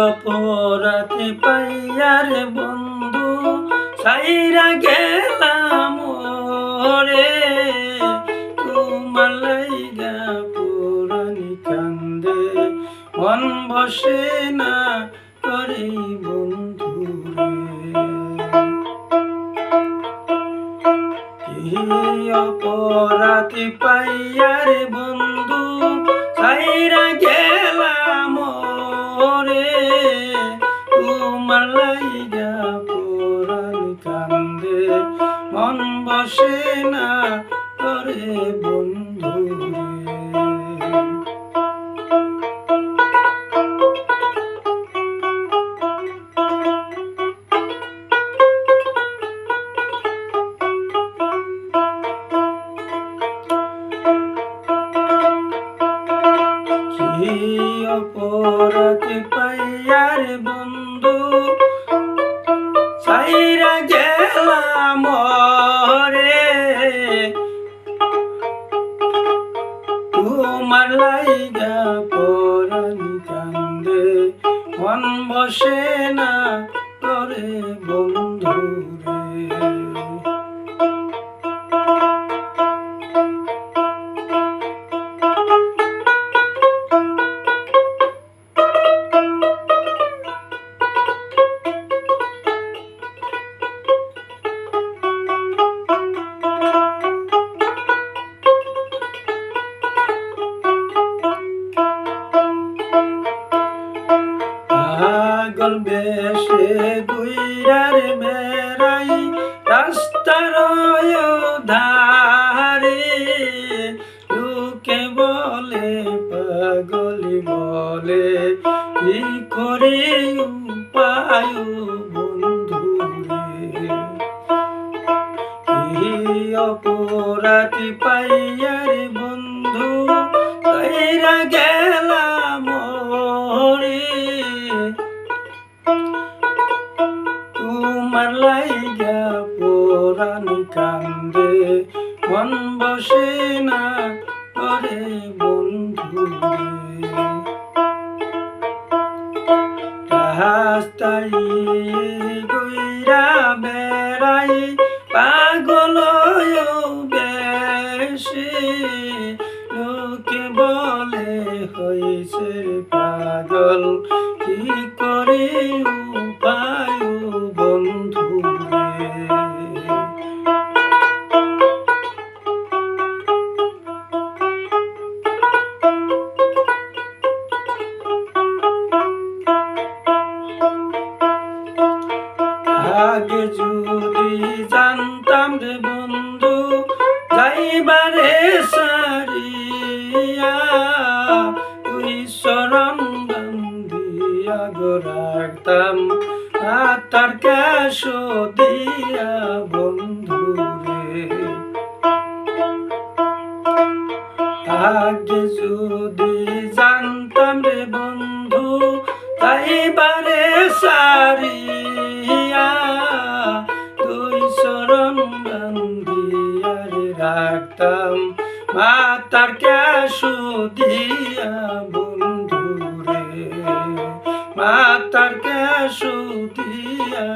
অপরাধে পাইয়ারে বন্ধু সাইরা গেলাম রে তোমার লাইগা পুরানি কান্দে মন বসে না করে বন্ধু অপরাধে পাইয়ারে বন্ধু সাইরা গেলাম রে তোমার লাইগা পুরানি কান্দে মন বসে না করে বন্ধু অপরাধে পাইয়ারে বন্ধু সাইরা গেলাম রে তোমার লাইগা পুরানি কান্দে মন বসে না করে বন্ধু রে পাগল বেশে গুইরার বেড়াই রাস্তার ধারে লোকে বলে পাগলি বলে কি করে উপায় বন্ধু রে অপরাধী পাইয়ারে বন্ধু কইরা গেলাম রে তোমার লাইগা পুরানি কান্দে মন বসে না করে বন্ধু রাস্তায় গুইরা বেড়াই পাগল বেশি লোকে বলে হয়েছে পাগল কি করে উপায় বন্ধু আগে যদি জানতাম রে বন্ধু যাইবারে সারিয়া তুই শরণ বন্দিয়া রাখতাম তার ক্যাশ দিয়া বন্ধু রে আগে যদি জানতাম রে বন্ধু যাইবারে সারিয়া তুই শরণ বন্দিয়া রাখতাম মাতার ক্যাশ দিয়া বন্ধু রে মাতার ক্যাশ দিয়া